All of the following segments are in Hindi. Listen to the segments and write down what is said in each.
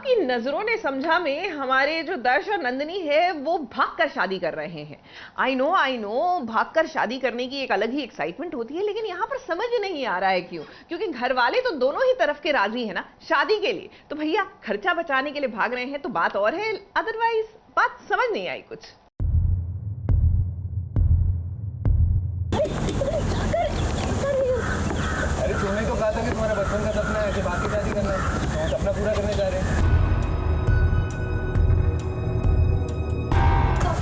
आपकी नजरों ने समझा में हमारे जो दर्श और नंदिनी है वो भागकर शादी कर रहे हैं। आई नो भागकर शादी करने की एक अलग ही एक्साइटमेंट होती है, लेकिन यहाँ पर समझ नहीं आ रहा है क्यों? क्योंकि घर वाले तो दोनों ही तरफ के राजी है ना शादी के लिए। तो भैया खर्चा बचाने के लिए भाग रहे हैं तो बात और है, अदरवाइज बात समझ नहीं आई कुछ। अरे तुमने तो कहा था कि तुम्हारा बचपन का सपना है कि बाकी शादी करना है, तो सपना पूरा करने जा रहे हैं।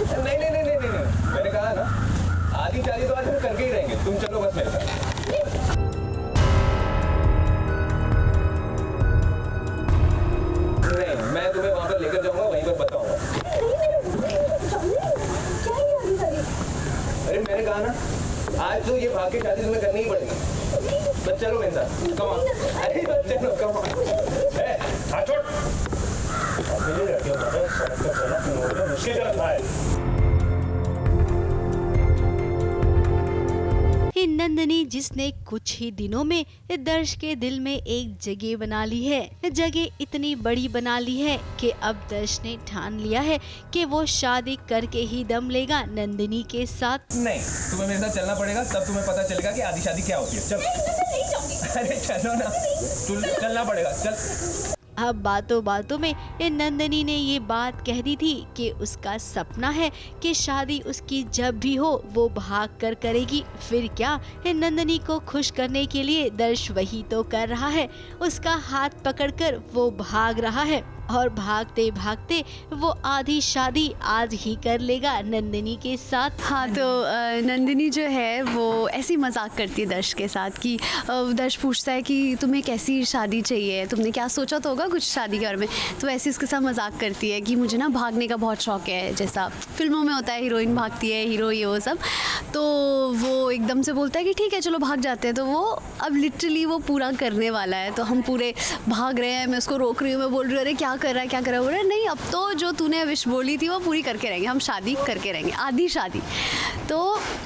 नहीं, मैंने कहा ना आधी शादी तो आज हम करके ही रहेंगे, तुम चलो बस मेरे साथ। नहीं, मैं तुम्हें वहां पर लेकर जाऊंगा, वहीं पर बताऊंगा। अरे मैंने कहा ना आज तो ये भाग के शादी तुम्हें करनी ही पड़ेगी। बस चलो मेरे साथ, कम ऑन। अरे बस चलो, कम ऑन। हाथ छोड़। अकेले लड़के हो जाते हैं, सड़क पर चलना मुश्किल का रखा है। नंदिनी जिसने कुछ ही दिनों में दर्श के दिल में एक जगह बना ली है, जगह इतनी बड़ी बना ली है कि अब दर्श ने ठान लिया है कि वो शादी करके ही दम लेगा नंदिनी के साथ। नहीं, तुम्हें मेरे साथ चलना पड़ेगा, तब तुम्हें पता चलेगा कि आधी शादी क्या होती है। चलो। अरे चलो ना, चलना पड़ेगा, चल। अब बातों बातों में नंदिनी ने ये बात कह दी थी कि उसका सपना है कि शादी उसकी जब भी हो वो भाग कर करेगी। फिर क्या, नंदिनी को खुश करने के लिए दर्श वही तो कर रहा है। उसका हाथ पकड़कर वो भाग रहा है और भागते भागते वो आधी शादी आज ही कर लेगा नंदिनी के साथ। हाँ, तो नंदिनी जो है वो ऐसी मजाक करती है दर्श के साथ कि दर्श पूछता है कि तुम्हें कैसी शादी चाहिए, तुमने क्या सोचा तो होगा कुछ शादी के बारे में। तो ऐसे उसके साथ मजाक करती है कि मुझे ना भागने का बहुत शौक है, जैसा फिल्मों में होता है हीरोइन भागती है, हीरो ये वो सब। तो वो एकदम से बोलता है कि ठीक है चलो भाग जाते हैं। तो वो अब लिटरली वो पूरा करने वाला है, तो हम पूरे भाग रहे हैं। मैं उसको रोक रही हूँ, मैं बोल रही हूँ अरे क्या कर रहा है, बोल रहा है नहीं अब तो जो तूने विश बोली थी वो पूरी करके रहेंगे, हम शादी करके रहेंगे, आधी शादी। तो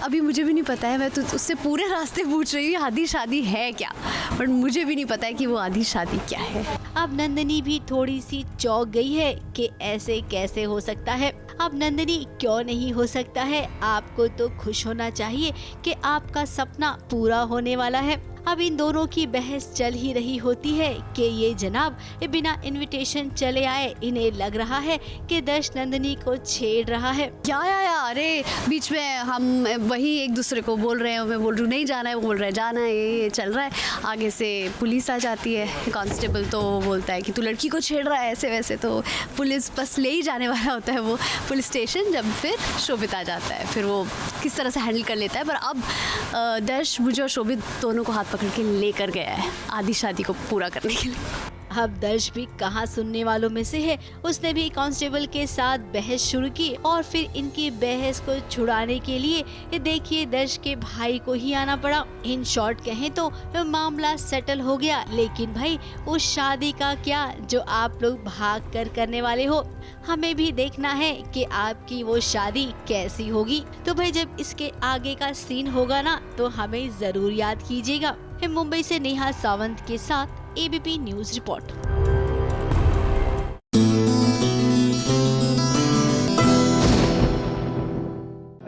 अभी मुझे भी नहीं पता है, मैं तो उससे पूरे रास्ते पूछ रही हूँ आधी शादी है क्या, बट मुझे भी नहीं पता है कि वो आधी शादी क्या है। अब नंदिनी भी थोड़ी सी चौंक गई है कि ऐसे कैसे हो सकता है। अब नंदिनी क्यों नहीं हो सकता है, आपको तो खुश होना चाहिए कि आपका सपना पूरा होने वाला है। अब इन दोनों की बहस चल ही रही होती है कि ये जनाब बिना इनविटेशन चले आए, इन्हें लग रहा है कि दर्श नंदिनी को छेड़ रहा है। क्या अरे बीच में हम वही एक दूसरे को बोल रहे हैं, मैं बोल रही हूँ नहीं जाना है, वो बोल रहा है जाना है, ये चल रहा है। आगे से पुलिस आ जाती है, कांस्टेबल तो बोलता है कि तू लड़की को छेड़ रहा है ऐसे वैसे। तो पुलिस बस ले ही जाने वाला होता है वो पुलिस स्टेशन, जब फिर शोभित आ जाता है, फिर वो किस तरह से हैंडल कर लेता है। पर अब दर्श मुझे और शोभित दोनों को हाथ पकड़ के लेकर गया है आधी शादी को पूरा करने के लिए। अब दर्श भी कहाँ सुनने वालों में से है, उसने भी कांस्टेबल के साथ बहस शुरू की और फिर इनकी बहस को छुड़ाने के लिए देखिए दर्श के भाई को ही आना पड़ा। इन शॉर्ट कहें तो मामला सेटल हो गया, लेकिन भाई उस शादी का क्या जो आप लोग भाग कर करने वाले हो, हमें भी देखना है कि आपकी वो शादी कैसी होगी। तो भाई जब इसके आगे का सीन होगा ना तो हमें जरूर याद कीजिएगा। मुंबई से नेहा सावंत के साथ एबीपी न्यूज रिपोर्ट।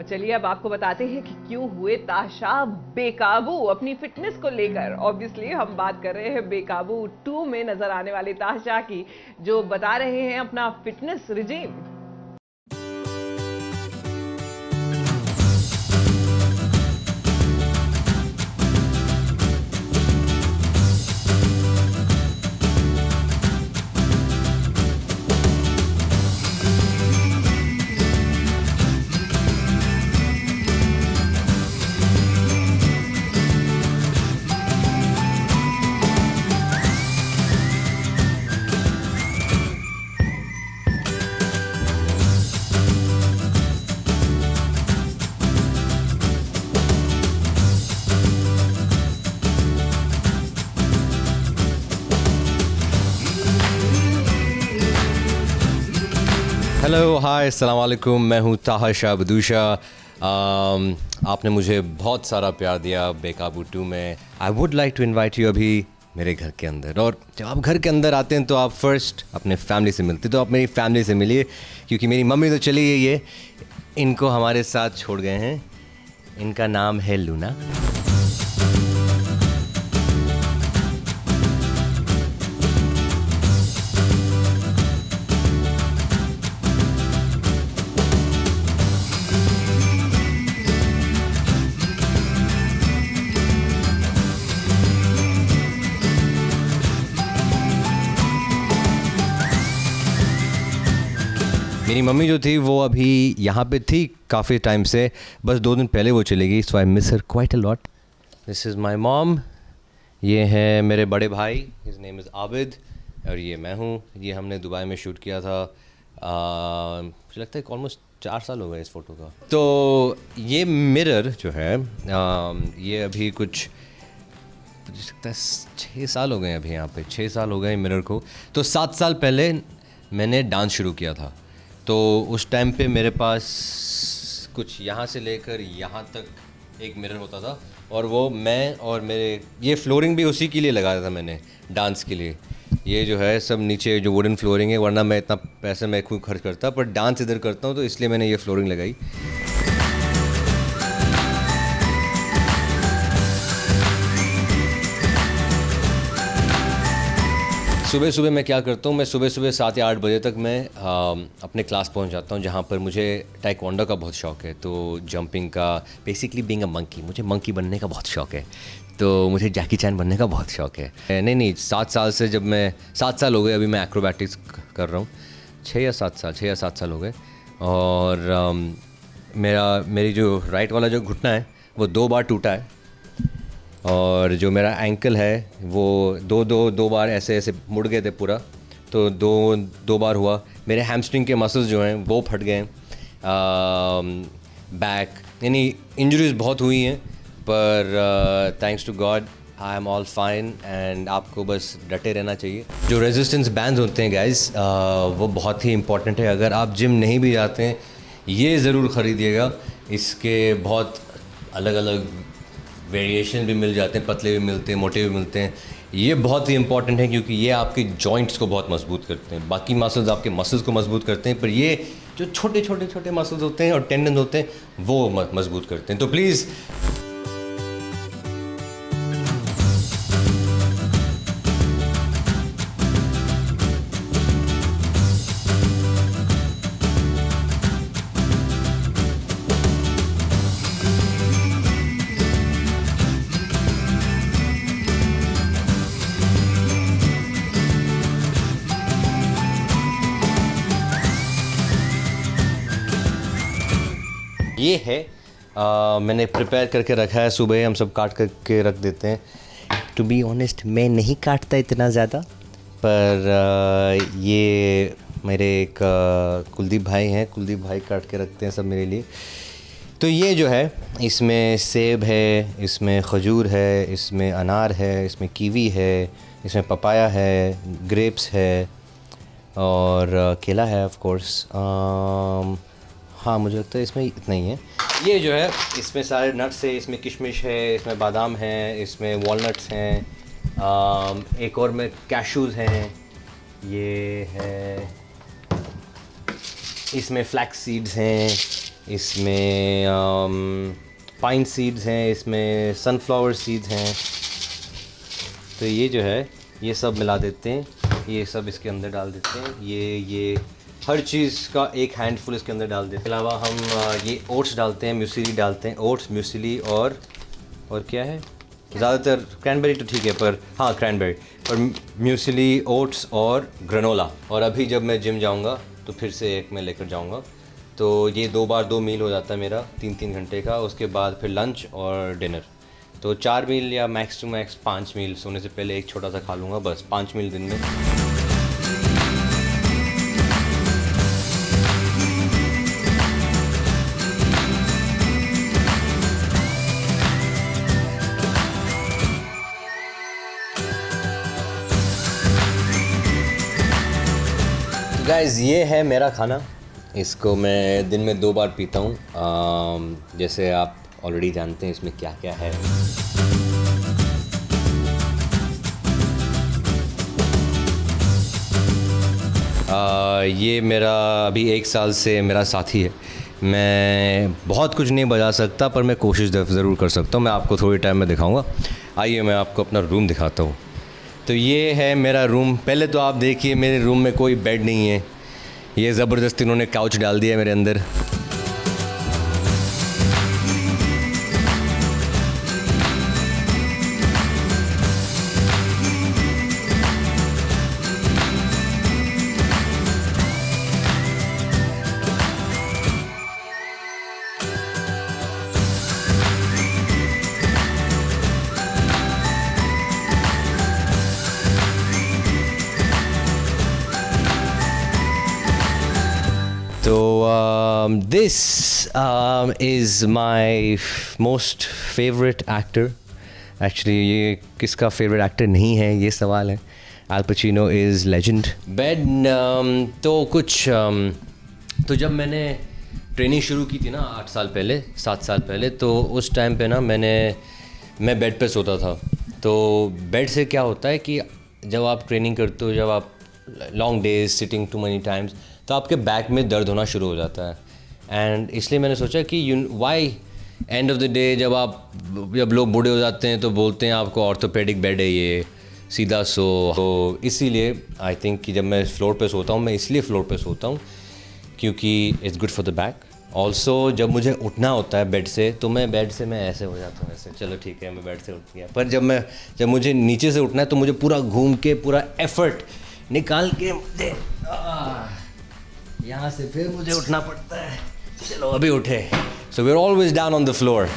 चलिए अब आपको बताते हैं कि क्यों हुए ताशा बेकाबू अपनी फिटनेस को लेकर। ऑब्वियसली हम बात कर रहे हैं बेकाबू 2 में नजर आने वाले ताशा की, जो बता रहे हैं अपना फिटनेस रिजीम। हेलो हाय अस्सलाम वालेकुम, मैं हूँ ताहा बदूशा। आपने मुझे बहुत सारा प्यार दिया बेकाबू 2 में। I would like to invite you अभी मेरे घर के अंदर। और जब आप घर के अंदर आते हैं तो आप फर्स्ट अपने फैमिली से मिलते हैं, तो आप मेरी फैमिली से मिलिए, क्योंकि मेरी मम्मी तो चली गई है, इनको हमारे साथ छोड़ गए हैं। इनका नाम है लूना। मेरी मम्मी जो थी वो अभी यहाँ पे थी काफ़ी टाइम से, बस 2 दिन पहले वो चली गई, so I miss her quite a lot. This is my mom, ये है मेरे बड़े भाई, हिज नेम इज़ आबिद, और ये मैं हूँ। ये हमने दुबई में शूट किया था, मुझे लगता है ऑलमोस्ट 4 साल हो गए इस फ़ोटो का। तो ये मिरर जो है ये अभी कुछ मुझे लगता है 6 साल हो गए अभी यहाँ पे, 6 साल हो गए मिरर को। तो 7 साल पहले मैंने डांस शुरू किया था, तो उस टाइम पे मेरे पास कुछ यहाँ से लेकर यहाँ तक एक मिरर होता था, और वो मैं और मेरे ये फ्लोरिंग भी उसी के लिए लगाया था मैंने, डांस के लिए। ये जो है सब नीचे जो वुडन फ्लोरिंग है, वरना मैं इतना पैसे मैं खुद खर्च करता, पर डांस इधर करता हूँ तो इसलिए मैंने ये फ्लोरिंग लगाई। सुबह सुबह मैं क्या करता हूँ, मैं सुबह सुबह 7 या 8 बजे तक मैं अपने क्लास पहुँच जाता हूँ, जहाँ पर मुझे टाइक्वांडो का बहुत शौक़ है, तो जंपिंग का, बेसिकली बीइंग अ मंकी, मुझे मंकी बनने का बहुत शौक़ है, तो मुझे जैकी चैन बनने का बहुत शौक़ है। नहीं 7 साल से, जब मैं 7 साल हो गए अभी मैं एक्रोबैटिक्स कर रहा हूँ, 6 या 7 साल हो गए। और मेरी जो राइट वाला जो घुटना है वो 2 बार टूटा है, और जो मेरा एंकल है वो दो बार ऐसे मुड़ गए थे पूरा, तो दो बार हुआ। मेरे हैमस्ट्रिंग के मसल्स जो हैं वो फट गए, बैक, यानी इंजरीज बहुत हुई हैं, पर thanks to God I am all fine. And आपको बस डटे रहना चाहिए। जो रेजिस्टेंस बैंड्स होते हैं गाइस, वो बहुत ही इंपॉर्टेंट है। अगर आप जिम नहीं भी जाते हैं, ये ज़रूर ख़रीदिएगा। इसके बहुत अलग अलग वेरिएशन भी मिल जाते हैं, पतले भी मिलते हैं, मोटे भी मिलते हैं। ये बहुत ही इंपॉर्टेंट है, क्योंकि ये आपके जॉइंट्स को बहुत मजबूत करते हैं। बाकी मसल्स आपके मसल्स को मजबूत करते हैं, पर ये जो छोटे मसल्स होते हैं और टेंडन होते हैं वो मजबूत करते हैं। तो प्लीज़ ये है मैंने प्रिपेयर करके रखा है, सुबह हम सब काट करके रख देते हैं। टू बी ऑनेस्ट मैं नहीं काटता इतना ज़्यादा, पर ये मेरे एक कुलदीप भाई हैं, कुलदीप भाई काट के रखते हैं सब मेरे लिए। तो ये जो है, इसमें सेब है, इसमें खजूर है, इसमें अनार है, इसमें कीवी है, इसमें पपाया है, ग्रेप्स है, और केला है ऑफ कोर्स। हाँ, मुझे लगता है इसमें इतना ही है। ये जो है, इसमें सारे नट्स है, इसमें किशमिश है, इसमें बादाम है, इसमें वॉलनट्स हैं, एक और में कैशूज़ हैं, ये है, इसमें फ्लैक्स सीड्स हैं, इसमें पाइन सीड्स हैं, इसमें सनफ्लावर सीड्स हैं। तो ये जो है, ये सब मिला देते हैं, ये सब इसके अंदर डाल देते हैं। ये हर चीज़ का एक हैंडफुल इसके अंदर डाल देते हैं। इसके अलावा हम ये ओट्स डालते हैं, म्यूसली डालते हैं, ओट्स, म्यूसली और क्या है, ज़्यादातर क्रैनबेरी तो ठीक है, पर हाँ क्रैनबेरी और म्यूसली, ओट्स और ग्रेनोला। और अभी जब मैं जिम जाऊंगा तो फिर से एक मैं लेकर जाऊंगा। तो ये 2 बार 2 मील हो जाता है मेरा 3-3 घंटे का। उसके बाद फिर लंच और डिनर, तो 4 मील या मैक्स टू मैक्स 5 मील। सोने से पहले एक छोटा सा खा लूँगा, बस 5 मील दिन में। गाइस, ये है मेरा खाना। इसको मैं दिन में 2 बार पीता हूँ। जैसे आप ऑलरेडी जानते हैं इसमें क्या क्या है। ये मेरा अभी 1 साल से मेरा साथी है। मैं बहुत कुछ नहीं बजा सकता पर मैं कोशिश ज़रूर कर सकता हूँ। मैं आपको थोड़ी टाइम में दिखाऊंगा। आइए मैं आपको अपना रूम दिखाता हूँ। तो ये है मेरा रूम। पहले तो आप देखिए मेरे रूम में कोई बेड नहीं है। ये ज़बरदस्ती इन्होंने काउच डाल दिया है मेरे अंदर। So this is my most favorite actor. Actually ये किसका favorite actor नहीं है ये सवाल है। Al Pacino is legend. Bed तो कुछ तो जब मैंने ट्रेनिंग शुरू की थी ना 8 साल पहले 7 साल पहले, तो उस टाइम पे ना मैं बेड पे सोता था। तो बेड से क्या होता है कि जब आप ट्रेनिंग करते हो, जब आप long days sitting too many times, तो आपके बैक में दर्द होना शुरू हो जाता है। एंड इसलिए मैंने सोचा कि why end of the day जब लोग बूढ़े हो जाते हैं तो बोलते हैं आपको ऑर्थोपेडिक बेड है ये, सीधा सो। तो इसीलिए आई थिंक कि जब मैं फ्लोर पे सोता हूँ, मैं इसलिए फ्लोर पे सोता हूँ क्योंकि it's good for the back. Also जब मुझे उठना होता है बेड से, तो मैं बेड से मैं ऐसे हो जाता हूँ, ऐसे चलो ठीक है मैं बेड से उठ गया। पर जब मुझे नीचे से उठना है तो मुझे पूरा घूम के पूरा एफर्ट निकाल के मुझे यहाँ से फिर मुझे उठना पड़ता है। चलो अभी उठे। So we are always down on the floor.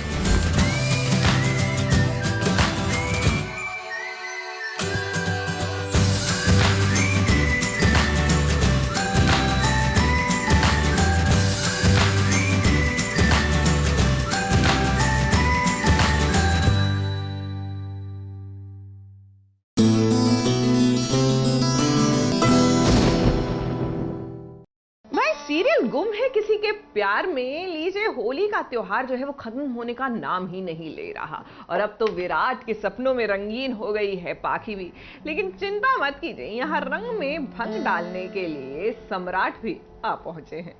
Serial गुम है किसी के प्यार में लीजिए, होली का त्योहार जो है वो खत्म होने का नाम ही नहीं ले रहा। और अब तो विराट के सपनों में रंगीन हो गई है पाखी भी। लेकिन चिंता मत कीजिए, यहाँ रंग में भंग डालने के लिए सम्राट भी आ पहुंचे हैं।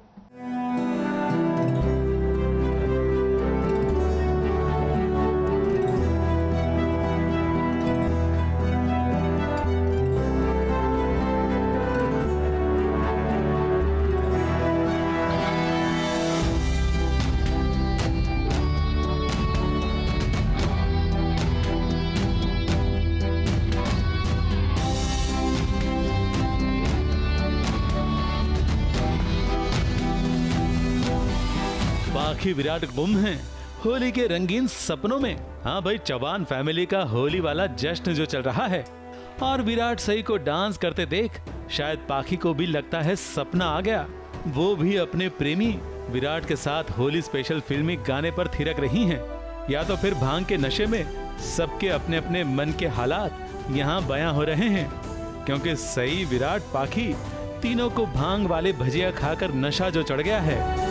पाखी विराट गुम हैं होली के रंगीन सपनों में। हाँ भाई, चौहान फैमिली का होली वाला जश्न जो चल रहा है, और विराट सही को डांस करते देख शायद पाखी को भी लगता है सपना आ गया। वो भी अपने प्रेमी विराट के साथ होली स्पेशल फिल्मी गाने पर थिरक रही हैं, या तो फिर भांग के नशे में सबके अपने अपने मन के हालात यहाँ बयां हो रहे हैं। क्योंकि सही विराट पाखी तीनों को भांग वाले भजिया खाकर नशा जो चढ़ गया है।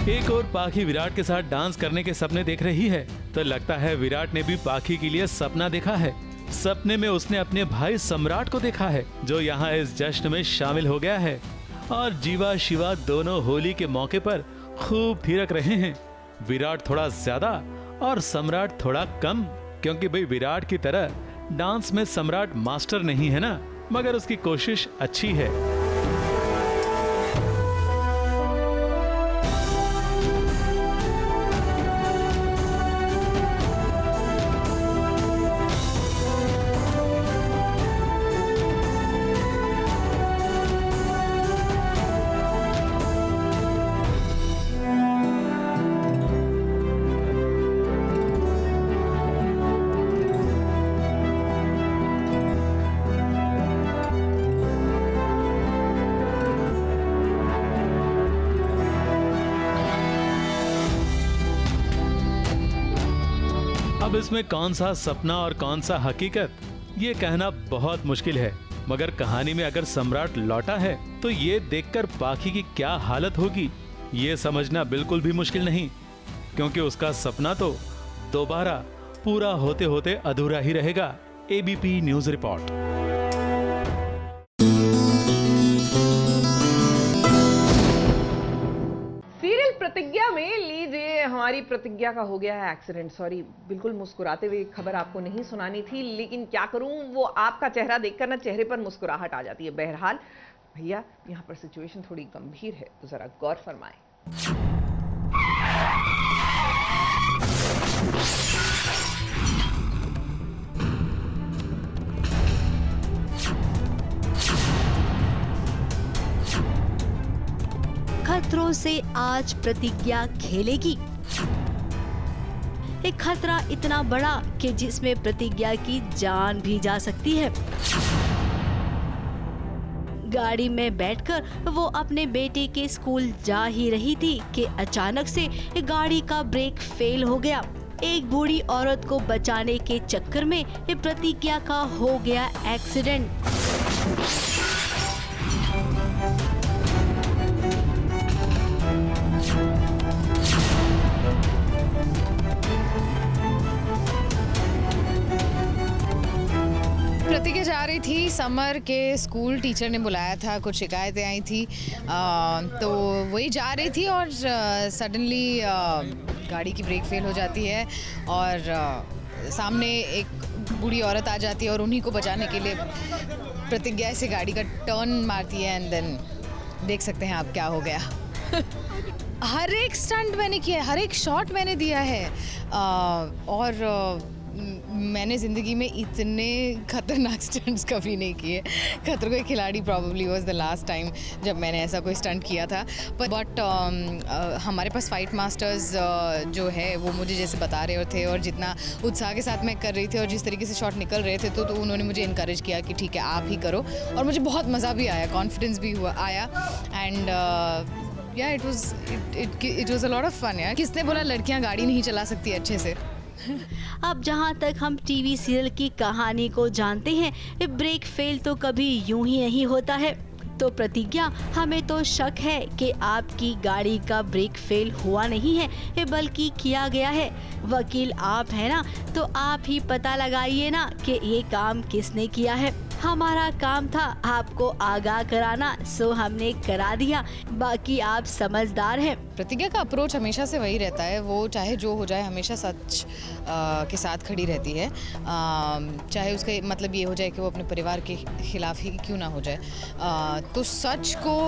एक और पाखी विराट के साथ डांस करने के सपने देख रही है, तो लगता है विराट ने भी पाखी के लिए सपना देखा है। सपने में उसने अपने भाई सम्राट को देखा है, जो यहाँ इस जश्न में शामिल हो गया है। और जीवा शिवा दोनों होली के मौके पर खूब थिरक रहे हैं। विराट थोड़ा ज्यादा और सम्राट थोड़ा कम, क्योंकि भाई विराट की तरह डांस में सम्राट मास्टर नहीं है ना, मगर उसकी कोशिश अच्छी है। अब इसमें कौन सा सपना और कौन सा हकीकत, ये कहना बहुत मुश्किल है। मगर कहानी में अगर सम्राट लौटा है तो ये देखकर पाखी की क्या हालत होगी, ये समझना बिल्कुल भी मुश्किल नहीं, क्योंकि उसका सपना तो दोबारा पूरा होते होते अधूरा ही रहेगा। ABP news report. सीरियल प्रतिज्ञा में लीजिए, हमारी प्रतिज्ञा का हो गया है एक्सीडेंट। सॉरी, बिल्कुल मुस्कुराते हुए खबर आपको नहीं सुनानी थी, लेकिन क्या करूं, वो आपका चेहरा देखकर ना चेहरे पर मुस्कुराहट आ जाती है। बहरहाल भैया, यहाँ पर सिचुएशन थोड़ी गंभीर है, तो जरा गौर फरमाएं। खतरों से आज प्रतिज्ञा खेलेगी। एक खतरा इतना बड़ा कि जिसमें प्रतिज्ञा की जान भी जा सकती है। गाड़ी में बैठकर वो अपने बेटे के स्कूल जा ही रही थी कि अचानक से गाड़ी का ब्रेक फेल हो गया। एक बूढ़ी औरत को बचाने के चक्कर में प्रतिज्ञा का हो गया एक्सीडेंट। प्रतिज्ञा जा रही थी, समर के स्कूल टीचर ने बुलाया था, कुछ शिकायतें आई थी, तो वही जा रही थी और सडनली गाड़ी की ब्रेक फेल हो जाती है और सामने एक बूढ़ी औरत आ जाती है और उन्हीं को बचाने के लिए प्रतिज्ञा से गाड़ी का टर्न मारती है एंड देन देख सकते हैं आप क्या हो गया। हर एक स्टंट मैंने किया है, हर एक शॉट मैंने दिया है और मैंने ज़िंदगी में इतने खतरनाक स्टंट्स कभी नहीं किए। खतरों के खिलाड़ी probably was the last time जब मैंने ऐसा कोई स्टंट किया था। बट हमारे पास फाइट मास्टर्स जो है वो मुझे जैसे बता रहे थे और जितना उत्साह के साथ मैं कर रही थी और जिस तरीके से शॉट निकल रहे थे तो उन्होंने मुझे इनकरेज किया कि ठीक है आप ही करो, और मुझे बहुत मज़ा भी आया, कॉन्फिडेंस भी आया and yeah it was a lot of fun. यार, किसने बोला लड़कियां गाड़ी नहीं चला सकती अच्छे से। अब जहाँ तक हम टीवी सीरियल की कहानी को जानते हैं, ब्रेक फेल तो कभी यूं ही नहीं होता है। तो प्रतिज्ञा, हमें तो शक है कि आपकी गाड़ी का ब्रेक फेल हुआ नहीं है बल्कि किया गया है। वकील आप है ना, तो आप ही पता लगाइए ना कि ये काम किसने किया है। हमारा काम था आपको आगाह कराना, सो हमने करा दिया, बाकी आप समझदार हैं। प्रतिज्ञा का अप्रोच हमेशा से वही रहता है, वो चाहे जो हो जाए हमेशा सच के साथ खड़ी रहती है, चाहे उसका मतलब ये हो जाए कि वो अपने परिवार के खिलाफ ही क्यों ना हो जाए। तो सच को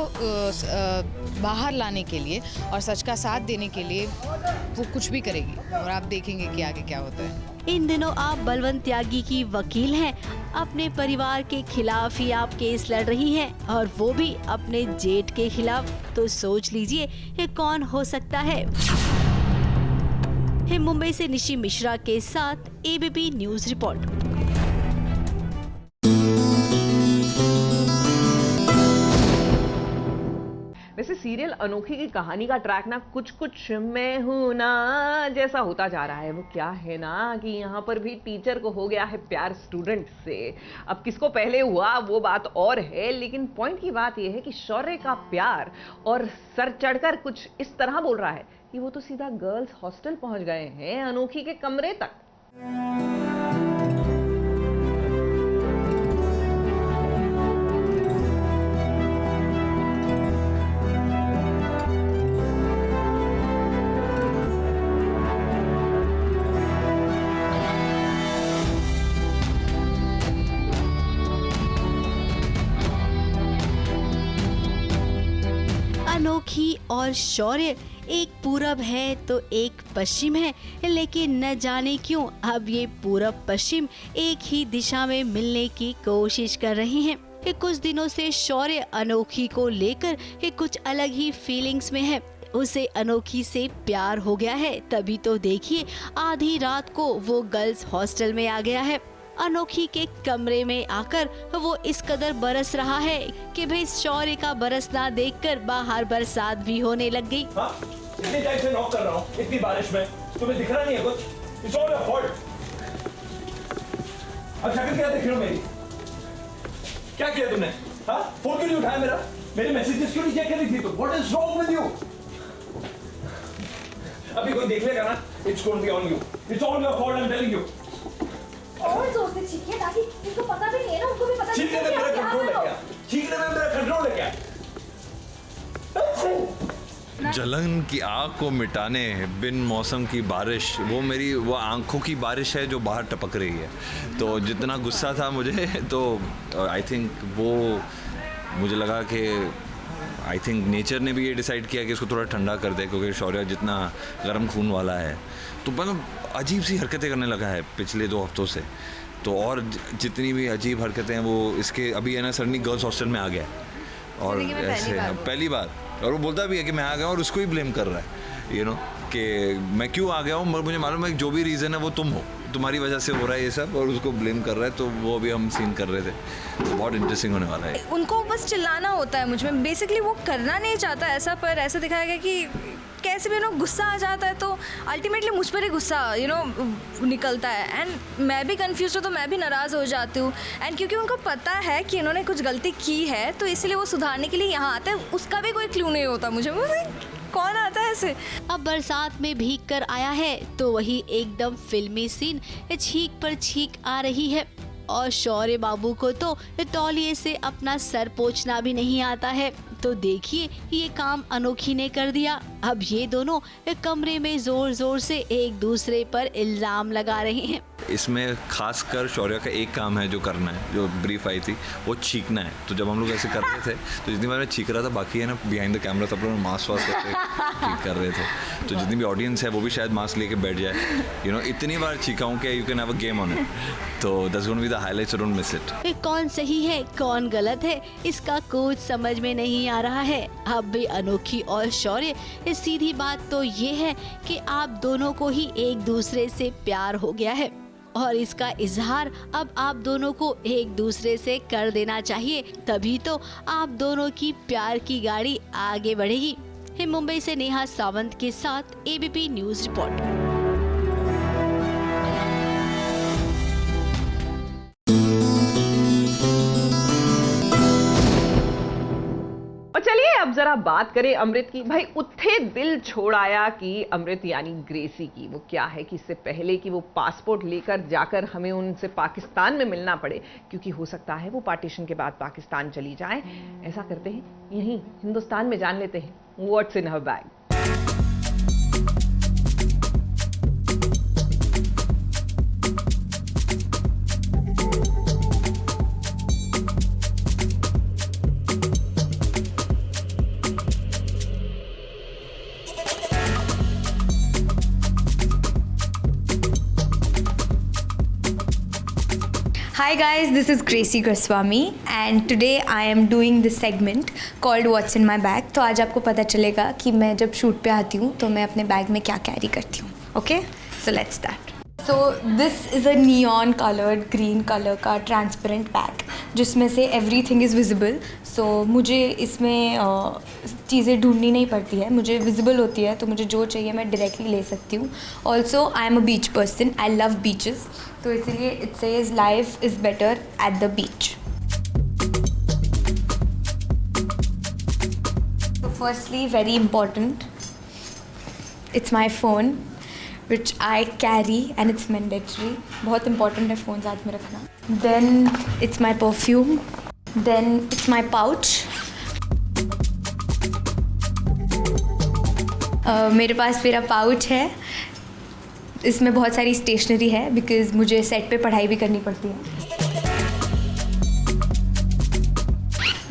बाहर लाने के लिए और सच का साथ देने के लिए वो कुछ भी करेगी, और आप देखेंगे कि आगे क्या होता है। इन दिनों आप बलवंत त्यागी की वकील हैं, अपने परिवार के खिलाफ ही आप केस लड़ रही हैं, और वो भी अपने जेठ के खिलाफ। तो सोच लीजिए ये कौन हो सकता है। मुंबई से निशी मिश्रा के साथ एबीपी न्यूज रिपोर्ट। वैसे सीरियल अनोखी की कहानी का ट्रैक ना कुछ मैं हूं ना जैसा होता जा रहा है। वो क्या है ना कि यहाँ पर भी टीचर को हो गया है प्यार स्टूडेंट से। अब किसको पहले हुआ वो बात और है, लेकिन पॉइंट की बात यह है कि शौर्य का प्यार और सर चढ़कर कुछ इस तरह बोल रहा है कि वो तो सीधा गर्ल्स हॉस्टल पहुंच गए हैं, अनोखी के कमरे तक। अनोखी और शौर्य, एक पूरब है तो एक पश्चिम है, लेकिन न जाने क्यों अब ये पूरब पश्चिम एक ही दिशा में मिलने की कोशिश कर रहे हैं। कुछ दिनों से शौर्य अनोखी को लेकर कुछ अलग ही फीलिंग्स में है। उसे अनोखी से प्यार हो गया है, तभी तो देखिए आधी रात को वो गर्ल्स हॉस्टल में आ गया है। अनोखी के कमरे में आकर वो इस कदर बरस रहा है कि भाई शौर्य का बरसना देखकर बाहर बरसात भी होने लग गई। हाँ, इतनी टाइम से नॉक कर रहा हूँ, इतनी बारिश में तुम्हें दिख रहा नहीं है कुछ? It's all your fault. अब शक्ल क्या देख रहे हो मेरी? क्या किया तुमने? हाँ? फोन क्यों नहीं उठाया मेरा? मेरे मैसेजेस क्यों नहीं चेक करी थी तुम? What is wrong with you? अभी कोई देख लेगा ना? It's going to be on you. It's all your fault, I'm telling you. और जोर से चीखिए ताकि उनको पता भी नहीं है ना, उनको भी पता नहीं चीखने में मेरा कंट्रोल है क्या? चीखने में मेरा कंट्रोल है क्या? जलन की आग को मिटाने बिन मौसम की बारिश, वो आंखों की बारिश है जो बाहर टपक रही है। तो जितना गुस्सा था मुझे, तो आई थिंक वो मुझे लगा कि आई थिंक नेचर ने भी ये डिसाइड किया कि इसको थोड़ा ठंडा कर दे, क्योंकि शौर्य जितना गर्म खून वाला है तो मतलब अजीब सी हरकतें करने लगा है पिछले 2 हफ्तों से। तो और जितनी भी अजीब हरकतें हैं वो इसके अभी है ना सडनली गर्ल्स हॉस्टल में आ गया है और ऐसे पहली बार, और वो बोलता भी है कि मैं आ गया और उसको ही ब्लेम कर रहा है, यू नो, कि मैं क्यों आ गया हूँ, मगर मुझे मालूम है कि जो भी रीज़न है वो तुम हो, तुम्हारी वजह से हो रहा है ये सब, और उसको ब्लेम कर रहा है। तो वो अभी हम सीन कर रहे थे, तो बहुत इंटरेस्टिंग होने वाला है। उनको बस चिल्लाना होता है मुझ में, बेसिकली वो करना नहीं चाहता ऐसा, पर ऐसा दिखाया गया कि कैसे भी गुस्सा आ जाता है तो अल्टीमेटली मुझ पर ही गुस्सा निकलता है, एंड मैं भी कंफ्यूज हूँ तो मैं भी नाराज़ हो जाती हूँ। एंड क्योंकि उनको पता है कि इन्होंने कुछ गलती की है तो इसलिए वो सुधारने के लिए यहाँ आते हैं, उसका भी कोई क्लू नहीं होता मुझे कौन आता है ऐसे। अब बरसात में भीग कर आया है तो वही एकदम फिल्मी सीन छींक पर छींक आ रही है, और शौर्य बाबू को तो तौलिए से अपना सर पोंछना भी नहीं आता है। तो देखिए ये काम अनोखी ने कर दिया। अब ये दोनों कमरे में जोर जोर से एक दूसरे पर इल्जाम लगा रहे हैं। इसमें खासकर शौर्य का एक काम है जो करना है, जो ब्रीफ आई थी, वो छींकना है। तो जब हम लोग ऐसे कर रहे थे तो जितनी बार मैं छींक रहा था, बाकी है ना बिहाइंड द कैमरा सब लोग मास्क वास्क करके कर रहे थे, तो जितनी भी ऑडियंस है वो भी शायद मास्क लेके बैठ जाए, यू नो, इतनी बार छींका हूँ कि you can have a game on it. तो that's gonna be the highlights, don't miss it. कौन सही है कौन गलत है इसका कुछ समझ में नहीं आ रहा है। अब भी अनोखी और शौर्य, सीधी बात तो ये है कि आप दोनों को ही एक दूसरे से प्यार हो गया है और इसका इजहार अब आप दोनों को एक दूसरे से कर देना चाहिए, तभी तो आप दोनों की प्यार की गाड़ी आगे बढ़ेगी। मुंबई से नेहा सावंत के साथ एबीपी न्यूज रिपोर्ट। चलिए अब जरा बात करें अमृत की। भाई उठे दिल छोड़ आया कि अमृत यानी ग्रेसी की। वो क्या है कि इससे पहले कि वो पासपोर्ट लेकर जाकर हमें उनसे पाकिस्तान में मिलना पड़े, क्योंकि हो सकता है वो पार्टीशन के बाद पाकिस्तान चली जाए, ऐसा करते हैं यहीं हिंदुस्तान में जान लेते हैं what's in her bag. Hi guys, this is Gracie Goswami and today I am doing this segment called What's in my bag। तो आज आपको पता चलेगा कि मैं जब शूट पे आती हूँ तो मैं अपने बैग में क्या कैरी करती हूँ। Okay, so let's start. So this is a neon coloured green colour का ट्रांसपेरेंट बैग जिसमें से एवरीथिंग इज़ विजिबल। सो मुझे इसमें चीज़ें ढूंढनी नहीं पड़ती है, मुझे विजिबल होती है, तो मुझे जो चाहिए मैं डायरेक्टली ले सकती हूँ। Also I am a beach person, I love beaches, तो इसीलिए it says life is better at the beach. तो firstly very important, it's my phone which I carry and it's mandatory। बहुत important है फ़ोन साथ में रखना। Then it's my perfume, then it's my pouch। मेरे पास मेरा पाउच है, इसमें बहुत सारी स्टेशनरी है बिकॉज़ मुझे सेट पे पढ़ाई भी करनी पड़ती है।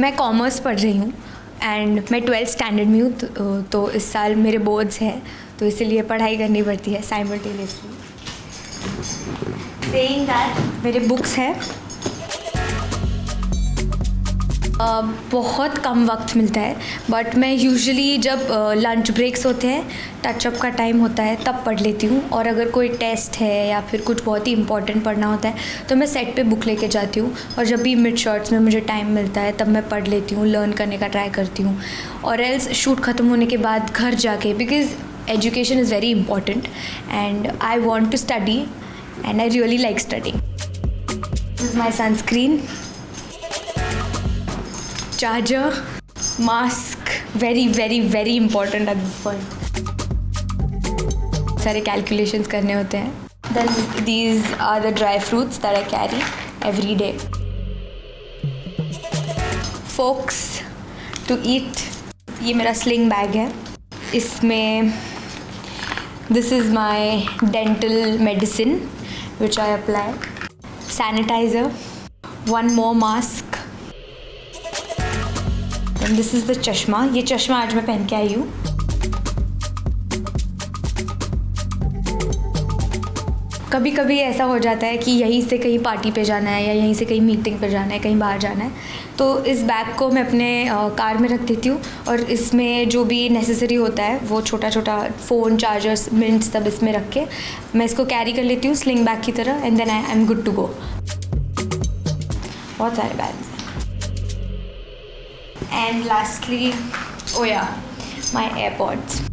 मैं कॉमर्स पढ़ रही हूँ एंड मैं 12th स्टैंडर्ड में हूँ, तो इस साल मेरे बोर्ड्स हैं, तो इसीलिए पढ़ाई करनी पड़ती है साइमल्टेनियसली। सेइंग दैट मेरे बुक्स हैं। बहुत कम वक्त मिलता है, बट मैं यूजुअली जब लंच ब्रेक्स होते हैं, टचअप का टाइम होता है, तब पढ़ लेती हूँ। और अगर कोई टेस्ट है या फिर कुछ बहुत ही इंपॉर्टेंट पढ़ना होता है तो मैं सेट पे बुक लेके जाती हूँ, और जब भी मिड शॉट्स में मुझे टाइम मिलता है तब मैं पढ़ लेती हूँ, लर्न करने का ट्राई करती हूँ। और एल्स शूट ख़त्म होने के बाद घर जाके, because education is very important and I want to study and I really like studying. This is my sunscreen, charger, mask, very very very important at this point. सारे calculations करने होते हैं. Then these are the dry fruits that I carry every day. Forks to eat. ये मेरा sling bag है. इसमें this is my dental medicine which I apply. Sanitizer. One more mask. And this is the चश्मा. ये चश्मा आज मैं पहन के आई हूँ. कभी कभी ऐसा हो जाता है कि यहीं से कहीं पार्टी पे जाना है या यहीं से कहीं मीटिंग पे जाना है, कहीं बाहर जाना है, तो इस बैग को मैं अपने कार में रख देती हूँ और इसमें जो भी नेसेसरी होता है वो छोटा छोटा फ़ोन, चार्जर्स, मिंट्स सब इसमें रख के मैं इसको कैरी कर लेती हूँ स्लिंग बैग की तरह and then I am good to go. बहुत सारे bags. And lastly oh yeah my AirPods.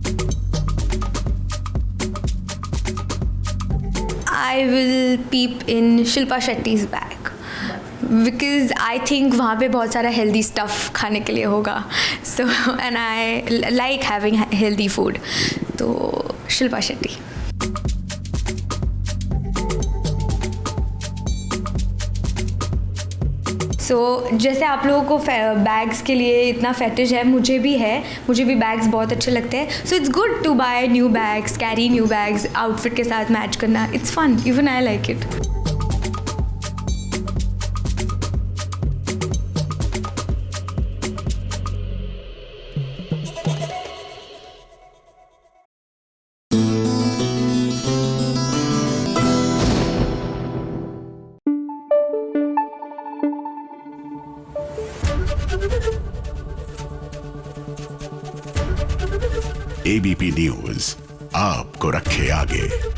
I will peep in Shilpa Shetty's bag because I think वहाँ पे बहुत सारा healthy stuff खाने के लिए होगा. So and I like having healthy food. तो Shilpa Shetty. So जैसे आप लोगों को बैग्स के लिए इतना फैटिश है, मुझे भी है. मुझे भी बैग्स बहुत अच्छे लगते हैं. So it's good to buy new bags, carry new bags, outfit के साथ मैच करना. It's fun. Even I like it. ABP news आपको रखे आगे.